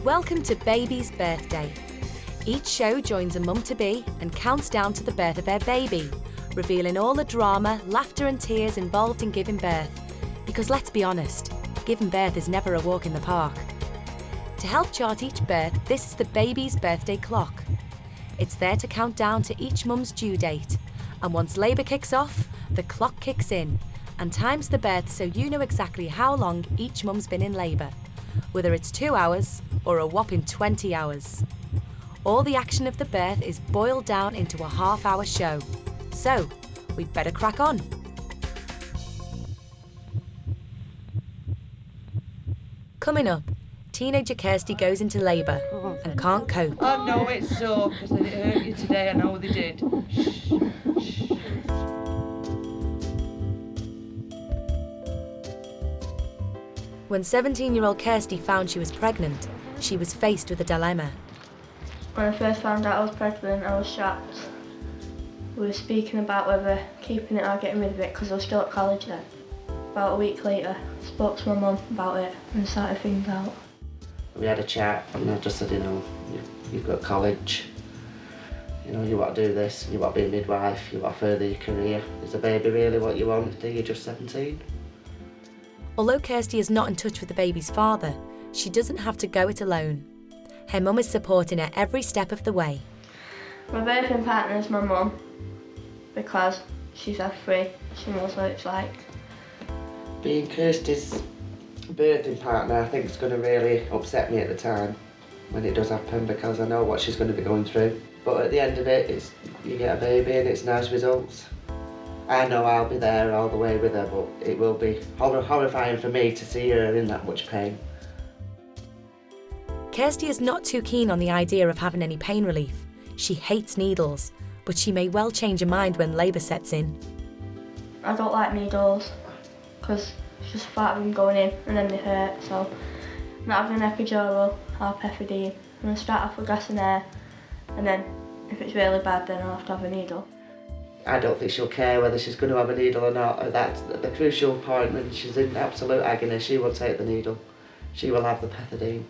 Welcome to Baby's Birthday. Each show joins a mum-to-be and counts down to the birth of their baby, revealing all the drama, laughter and tears involved in giving birth. Because let's be honest, giving birth is never a walk in the park. To help chart each birth, this is the Baby's Birthday Clock. It's there to count down to each mum's due date. And once labour kicks off, the clock kicks in and times the birth so you know exactly how long each mum's been in labour, whether it's 2 hours or a whopping 20 hours. All the action of the birth is boiled down into a half-hour show. So, we'd better crack on. Coming up, teenager Kirsty goes into labour and can't cope. Oh no, it's so, because they hurt you today, I know they did. Shh. When 17-year-old Kirsty found she was pregnant, she was faced with a dilemma. When I first found out I was pregnant, I was shocked. We were speaking about whether keeping it or getting rid of it because I was still at college then. About a week later, I spoke to my mum about it and started things out. We had a chat and I just said, you've got college, you want to do this, you want to be a midwife, you want to further your career. Is a baby really what you want? You're just 17. Although Kirsty is not in touch with the baby's father, she doesn't have to go it alone. Her mum is supporting her every step of the way. My birthing partner is my mum because she's free. She knows what it's like. Being Kirsty's birthing partner, I think it's going to really upset me at the time when it does happen because I know what she's going to be going through. But at the end of it, you get a baby and it's nice results. I know I'll be there all the way with her, but it will be horrifying for me to see her in that much pain. Kirsty is not too keen on the idea of having any pain relief. She hates needles, but she may well change her mind when labour sets in. I don't like needles because it's just part of them going in and then they hurt, so I'm not having an epidural or pethidine. I'm going to start off with gas and air, and then if it's really bad then I'll have to have a needle. I don't think she'll care whether she's going to have a needle or not. That's the crucial point. When she's in absolute agony, she will take the needle. She will have the pethidine.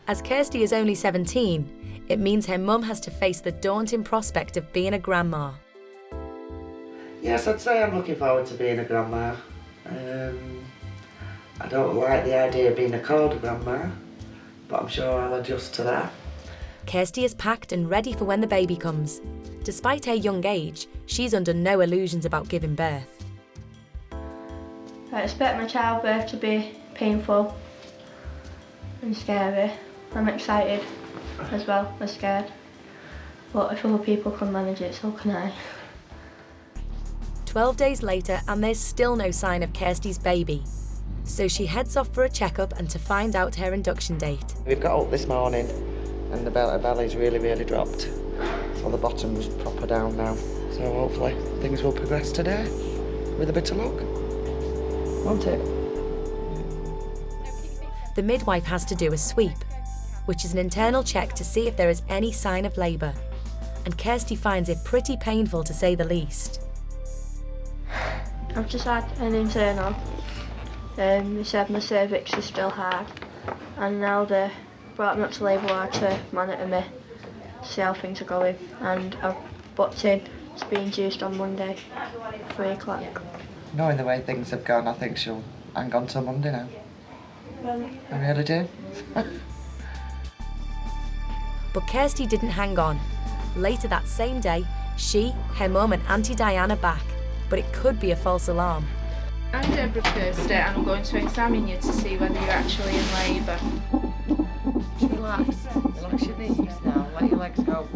As Kirsty is only 17, it means her mum has to face the daunting prospect of being a grandma. Yes, I'd say I'm looking forward to being a grandma. I don't like the idea of being called a grandma, but I'm sure I'll adjust to that. Kirsty is packed and ready for when the baby comes. Despite her young age, she's under no illusions about giving birth. I expect my childbirth to be painful and scary. I'm excited as well as scared. But if other people can manage it, so can I. 12 days later and there's still no sign of Kirsty's baby. So she heads off for a checkup and to find out her induction date. We've got up this morning and the belly's really, really dropped. So the bottom's proper down now. So hopefully things will progress today with a bit of luck. Won't it? The midwife has to do a sweep, which is an internal check to see if there is any sign of labour. And Kirsty finds it pretty painful to say the least. I've just had an internal. They said my cervix is still hard, and now they brought me up to labour ward to monitor me, see how things are going, and I've booked in to be induced on Monday, 3 o'clock. Knowing the way things have gone, I think she'll hang on till Monday now. Really? I really do. But Kirsty didn't hang on. Later that same day, she, her mum and Auntie Diane are back, but it could be a false alarm. I'm Deborah Kirsty and I'm going to examine you to see whether you're actually in labour. Relax your knees now, let your legs go.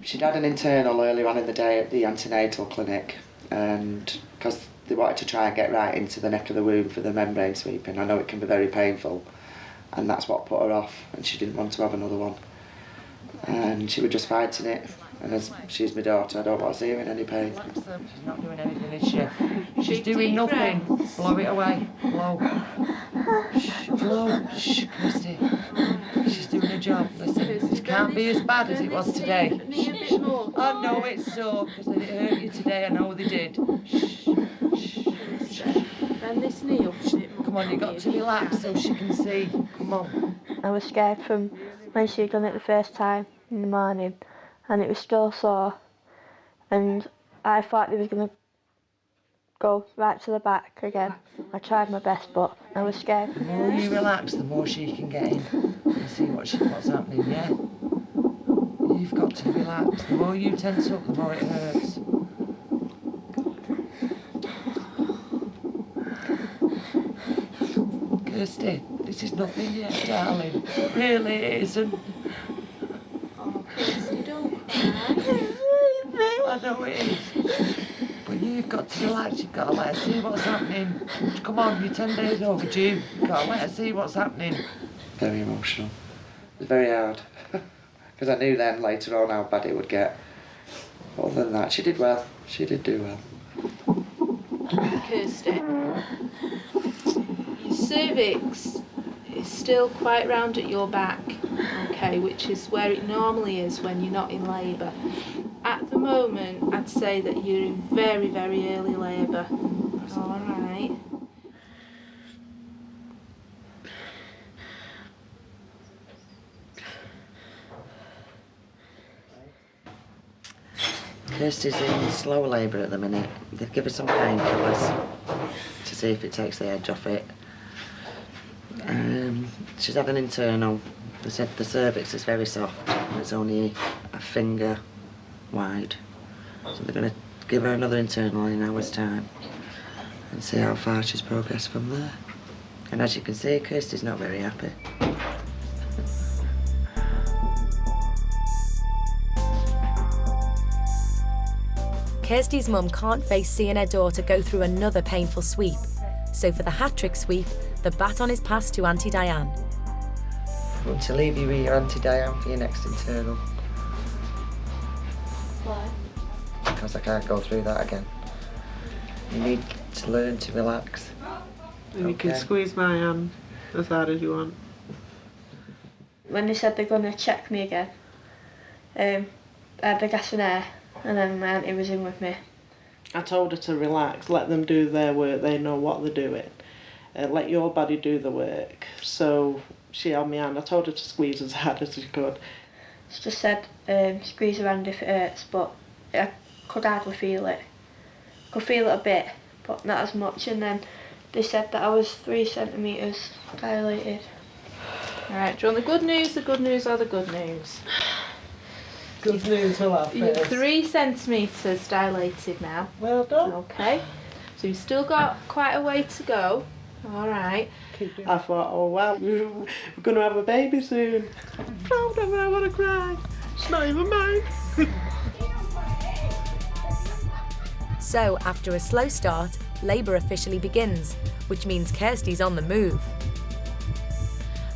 She'd had an internal earlier on in the day at the Antenatal clinic, and because they wanted to try and get right into the neck of the womb for the membrane sweeping. I know it can be very painful, and that's what put her off, and she didn't want to have another one. And she was just fighting it, and as she's my daughter, I don't want to see her in any pain. She's not doing anything, is she? She's doing nothing. Blow it away. Blow. Shh, blow. Shh, Kirsty. She's doing her job. Listen, it can't be as bad as it was today. Shh. Oh no, it's so, because they hurt you today, I know they did. Shh. Shh. Bend this knee up. Come on, you've got to relax so she can see. Come on. I was scared from when she had done it the first time in the morning, and it was still sore, and I thought they was going to go right to the back again. I tried my best, but I was scared. The more you relax, the more she can get in and see what's happening, yeah? You've got to relax. The more you tense up, the more it hurts. Kirsty, this is nothing yet, darling. It really isn't. Oh, Kirsty, don't cry. I know it is. But you've got to relax. You've got to let her see what's happening. Come on, you're 10 days overdue. You've got to let her see what's happening. Very emotional. It was very hard. Because I knew then later on how bad it would get. Other than that, she did well. She did do well. Kirsty, your cervix is still quite round at your back, okay, which is where it normally is when you're not in labour. At the moment, I'd say that you're in very, very early labour. All right. Kirsty's in slow labour at the minute. They've given her some painkillers to see if it takes the edge off it. She's had an internal. They said the cervix is very soft. It's only a finger wide. So they're going to give her another internal in an hour's time and see how far she's progressed from there. And as you can see, Kirsty's not very happy. Kirsty's mum can't face seeing her daughter go through another painful sweep. So for the hat-trick sweep, the baton is passed to Auntie Diane. I want to leave you with your Auntie Diane for your next internal. Why? Because I can't go through that again. You need to learn to relax. And you can squeeze my hand as hard as you want. When they said they're going to check me again, I had the gas and air, and then my auntie was in with me. I told her to relax, let them do their work, they know what they're doing. Let your body do the work. So she held my hand. I told her to squeeze as hard as she could. She just said, squeeze her hand if it hurts, but I could hardly feel it. Could feel it a bit, but not as much. And then they said that I was 3 centimetres dilated. Alright, do you want the good news or the good news? Good news we'll have You're first. 3 centimetres dilated now. Well done. Okay. So you've still got quite a way to go. Alright. I thought, oh well, we're going to have a baby soon. I'm proud of her, I want to cry. It's not even mine. So after a slow start, labour officially begins, which means Kirsty's on the move.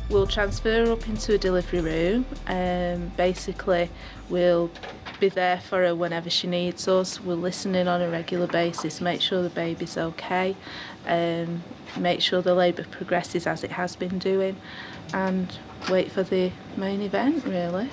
We'll transfer her up into a delivery room. Basically, we'll be there for her whenever she needs us. We'll listen in on a regular basis, make sure the baby's okay, make sure the labour progresses as it has been doing, and wait for the main event, really.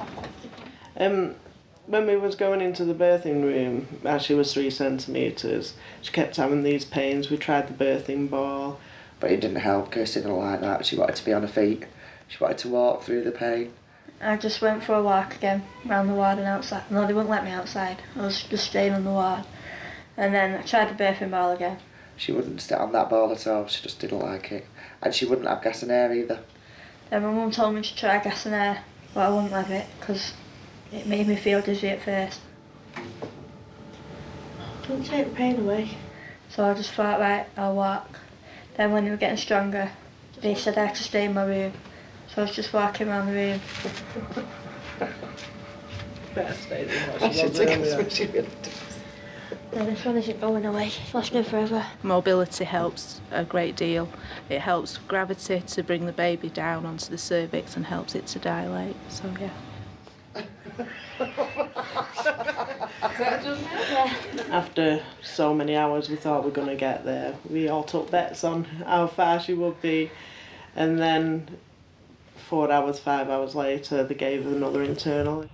When we was going into the birthing room, as she was 3 centimetres, she kept having these pains. We tried the birthing ball. But it didn't help. Kirsty didn't like that. She wanted to be on her feet. She wanted to walk through the pain. I just went for a walk again, round the ward and outside. No, they wouldn't let me outside. I was just staying on the ward. And then I tried the birthing ball again. She wouldn't sit on that ball at all. She just didn't like it. And she wouldn't have gas and air either. Then my mum told me to try gas and air, but I wouldn't have it because it made me feel dizzy at first. Don't take the pain away. So I just thought, right, I'll walk. Then when they were getting stronger, they said I had to stay in my room. So I was just walking around the room. Better stay than what she was earlier. No, this one isn't going away. It's lasting forever. Mobility helps a great deal. It helps gravity to bring the baby down onto the cervix and helps it to dilate. So yeah. After so many hours, we thought we were going to get there. We all took bets on how far she would be. And then 4 hours, 5 hours later, they gave her another internal.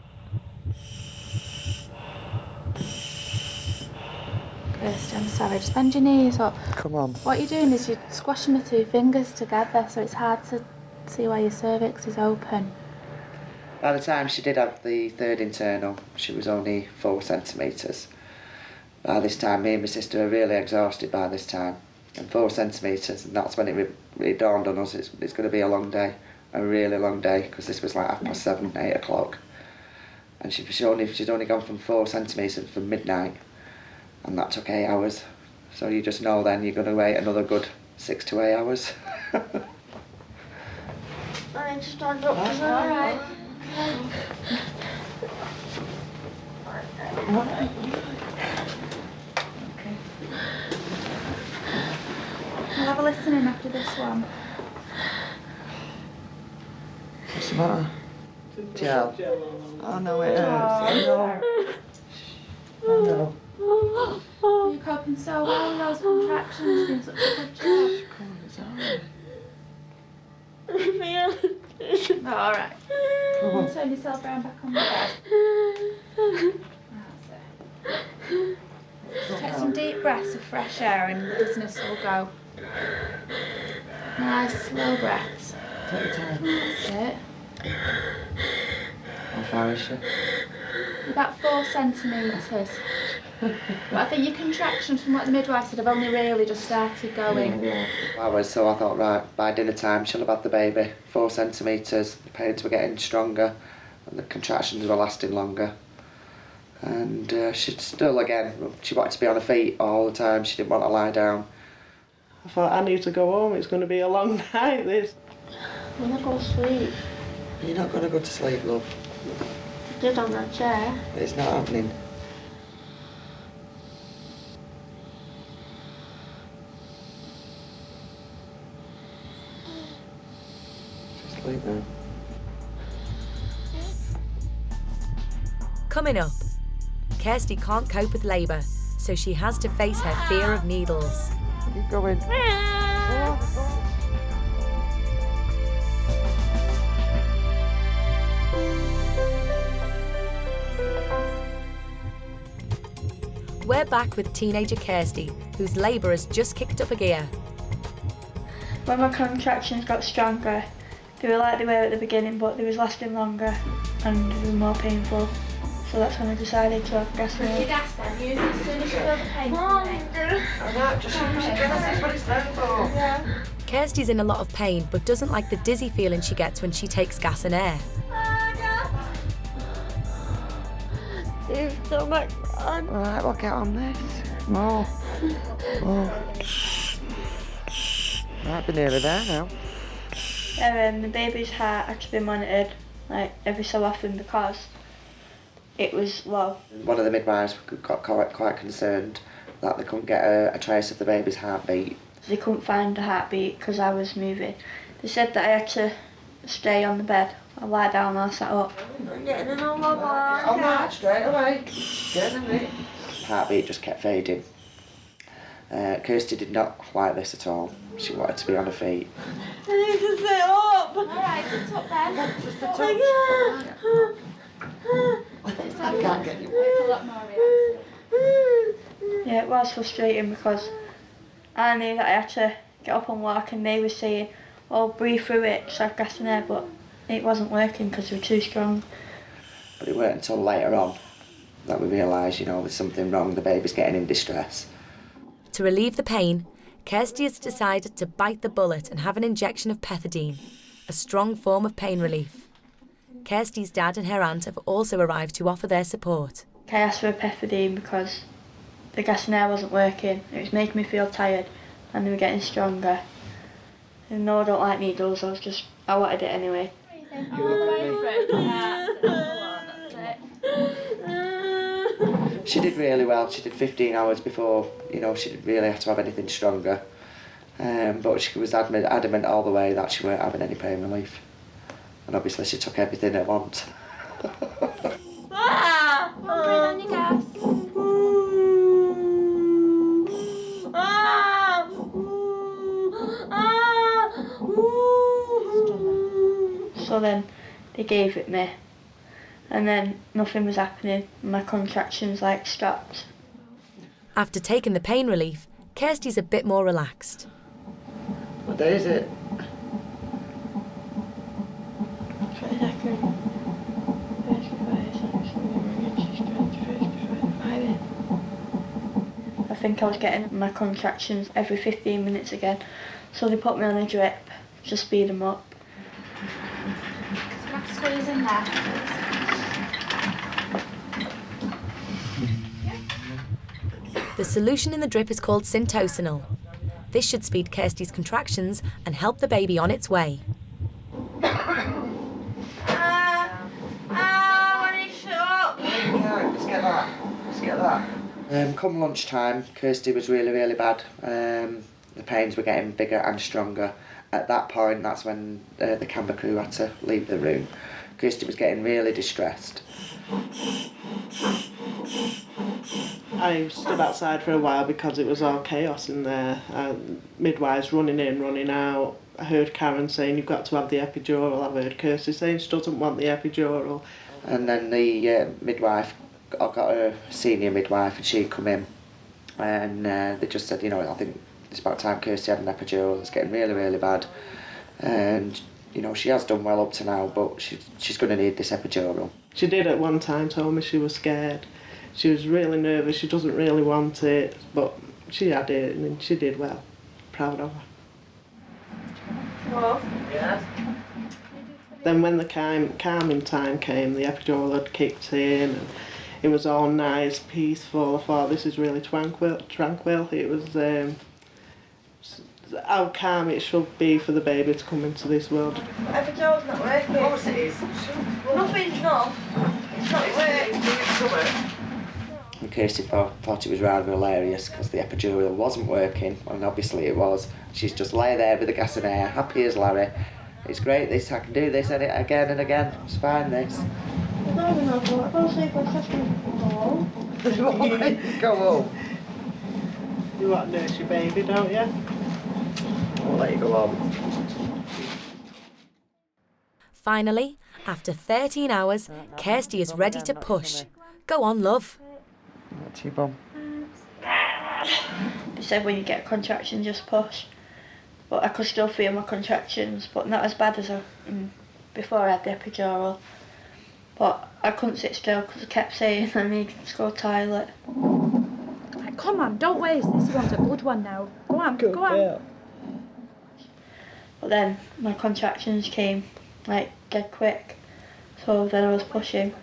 Kirsty, I'm sorry, just bend your knees up. Come on. What you're doing is you're squashing the two fingers together, so it's hard to see where your cervix is open. By the time she did have the third internal, she was only 4 centimetres. By this time, me and my sister were really exhausted by this time. And 4 centimetres, and that's when it really dawned on us it's going to be a long day, a really long day, because this was like 7:30, 8 o'clock. And she'd only gone from 4 centimetres from midnight, and that took 8 hours. So you just know then you're going to wait another good 6 to 8 hours. I need to stand up. All right. We'll have a listening after this one. What's the matter? Gel. Oh no, it hurts. Oh no. You're coping so well with those contractions, you're doing such a good job. Come on, it's alright. Oh, all right. Come on. Turn yourself around back on the bed. That's it. Just take some deep breaths of fresh air and the dizziness will go. Nice, slow breaths. Take your time. That's it. How far is she? About 4 centimetres. But I think your contractions, from what the midwife said, have only really just started going. Hours, so I thought, right, by dinner time she'll have had the baby. 4 centimetres, the pains were getting stronger and the contractions were lasting longer. And she'd still, again, she wanted to be on her feet all the time, she didn't want to lie down. I thought, I need to go home, it's going to be a long night, this. I'm gonna go to sleep. You're not going to go to sleep, love. I did on that chair. It's not happening. Sleep now. Coming up, Kirsty can't cope with labour, so she has to face her fear of needles. Keep going. We're back with teenager Kirsty, whose labour has just kicked up a gear. When my contractions got stronger, they were like they were at the beginning, but they was lasting longer and they were more painful. So that's when I decided to have gas Your milk. gas then, use it as soon as you feel the pain. That's what it's there for. Kirsty's in a lot of pain, but doesn't like the dizzy feeling she gets when she takes gas and air. You've done it. Alright, we'll get on this. More. More. Might be nearly there now. The baby's heart had to be monitored like every so often because it was low. One of the midwives got quite concerned that they couldn't get a trace of the baby's heartbeat. They couldn't find the heartbeat because I was moving. They said that I had to stay on the bed. I lie down and I sat up. I'm getting an all over. On that, straight away. Get in it. Heartbeat just kept fading. Kirsty did not like this at all. She wanted to be on her feet. I need to sit up. Alright, sit up then. I can't get you. It's a lot more relaxing. Yeah, it was frustrating because I knew that I had to get up and walk and they were saying, oh, breathe through it, just have gas in there, but it wasn't working because they were too strong. But it weren't until later on that we realised, there's something wrong, the baby's getting in distress. To relieve the pain, Kirsty has decided to bite the bullet and have an injection of pethidine, a strong form of pain relief. Kirsty's dad and her aunt have also arrived to offer their support. I asked for a pethidine because the gas in there wasn't working. It was making me feel tired and they were getting stronger. And no, I don't like needles, I wanted it anyway. She did really well. She did 15 hours before, she didn't really have to have anything stronger. But she was adamant all the way that she weren't having any pain relief. And obviously she took everything at once. Breathe on your gas. So then they gave it me and then nothing was happening. My contractions stopped. After taking the pain relief, Kirsty's a bit more relaxed. What day is it? 22nd. I think I was getting my contractions every 15 minutes again, so they put me on a drip to speed them up. Can I squeeze in there, please? The solution in the drip is called Syntocinal. This should speed Kirsty's contractions and help the baby on its way. Let's get that. Come lunchtime, Kirsty was really, really bad. The pains were getting bigger and stronger. At that point, that's when the camera crew had to leave the room. Kirsty was getting really distressed. I stood outside for a while because it was all chaos in there. Midwives running in, running out. I heard Karen saying, you've got to have the epidural. I've heard Kirsty saying she doesn't want the epidural. And then the midwife, I got a senior midwife and she'd come in and they just said, I think it's about time Kirsty had an epidural. It's getting really, really bad. And, she has done well up to now, but she's going to need this epidural. She did at one time tell me she was scared. She was really nervous, she doesn't really want it, but she had it and she did well. Proud of her. Well, Yes. Then when the calming time came, the epidural had kicked in and it was all nice, peaceful. I thought, this is really tranquil. It was how calm it should be for the baby to come into this world. epidural's not working. Of course it is. Nothing's not. It's not working. And Kirsty thought it was rather hilarious because the epidural wasn't working, and obviously it was. She's just lay there with the gas and air, happy as Larry. It's great, this, I can do this and again and again. It's fine, this. I don't sleep on Go home. You want to nurse your baby, don't you? I'll let you go home. Finally, after 13 hours, Kirsty is ready to push. Go on, love. What's your bum? They said when you get a contraction, just push. But I could still feel my contractions, but not as bad as before I had the epidural. But I couldn't sit still because I kept saying I need to go to the toilet. Right, come on, don't waste this one's a good one now. Go on, go on. But then my contractions came dead quick. So then I was pushing.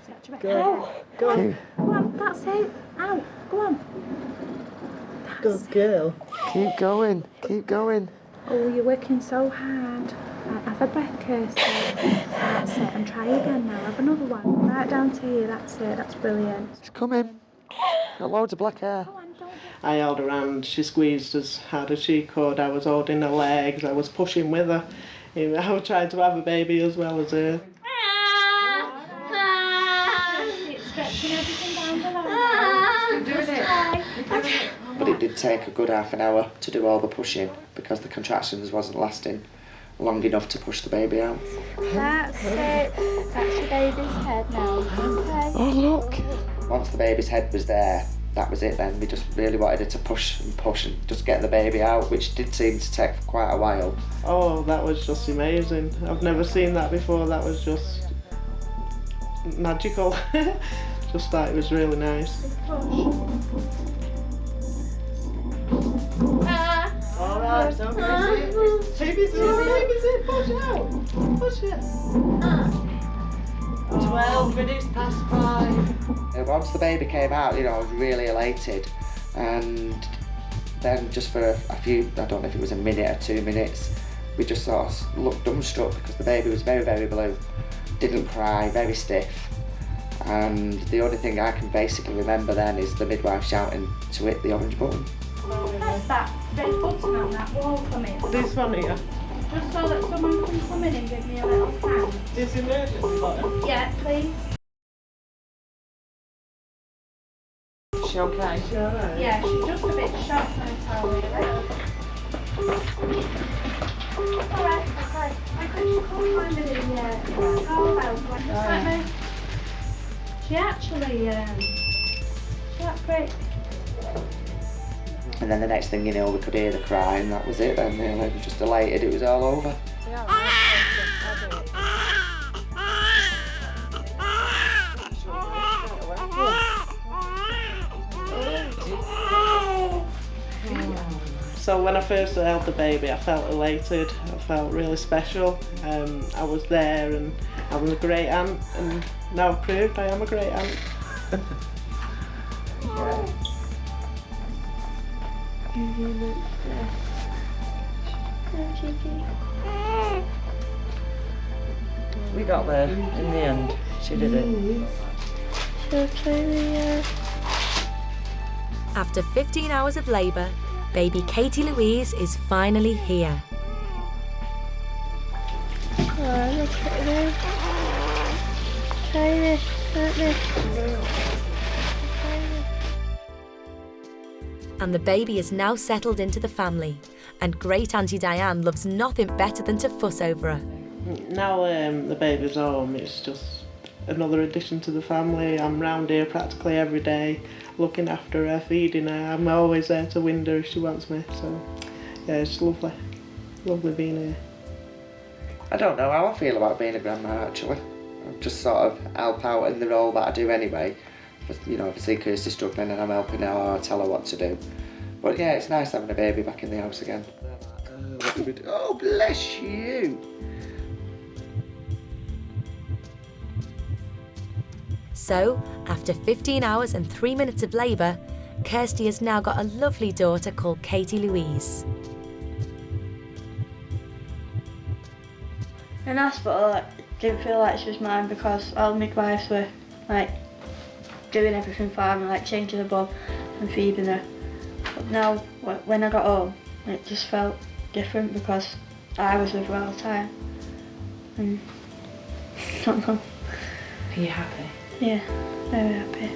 Go on, that's it. Out, go on. Good girl. Keep going, keep going. Oh, you're working so hard. Right, have a breath, Kirsty. That's it, and try again now. Have another one. Right down to here, that's it, that's brilliant. It's coming. Got loads of black hair. Go on, don't I held her hand, she squeezed as hard as she could. I was holding her legs, I was pushing with her. I was trying to have a baby as well as her. It's stretching everything down below. Doing it. But it did take a good half an hour to do all the pushing because the contractions wasn't lasting long enough to push the baby out. That's it. That's your baby's head now. Okay. Oh, look! Once the baby's head was there, that was it then. We just really wanted her to push and just get the baby out, which did seem to take quite a while. Oh, that was just amazing. I've never seen that before. That was just magical. Just thought it was really nice. Alright, so baby's it, push out. Push it. 12 minutes past 5. Once the baby came out, I was really elated. And then just for a few, I don't know if it was a minute or 2 minutes, we just sort of looked dumbstruck because the baby was very, very blue. Didn't cry, very stiff. And the only thing I can basically remember then is the midwife shouting to hit the orange button. Press that red button on that wall for me. This one here. Just so that someone can come in and give me a little hand. This emergency button. Yeah, please. Is she okay? Alright. Yeah, she's just a bit shocked now, really. Alright, okay. I could just come find it in the car house. Just let me. She actually, great. And then the next thing you know, we could hear the cry, and that was it then, really. It was just elated, it was all over. So when I first held the baby, I felt elated, I felt really special. I was there and I was a great aunt, and now I've proved I am a great aunt. We got there in the end. She did it. After 15 hours of labour, baby Katie Louise is finally here. And the baby is now settled into the family, and great Auntie Diane loves nothing better than to fuss over her. Now the baby's home, it's just another addition to the family. I'm round here practically every day, looking after her, feeding her. I'm always there to wind her if she wants me, so yeah, it's lovely. Lovely being here. I don't know how I feel about being a grandma, actually. I just sort of help out in the role that I do anyway. But, you know, if I see Kirsty struggling and I'm helping her, or I tell her what to do. But yeah, it's nice having a baby back in the house again. Oh, bless you! So, after 15 hours and 3 minutes of labour, Kirsty has now got a lovely daughter called Katie Louise. In hospital, I didn't feel like she was mine because all the midwives were like doing everything for me, like changing the bub and feeding her. But now, when I got home, it just felt different because I was with her all the time. And I don't know. Are you happy? Yeah, very happy.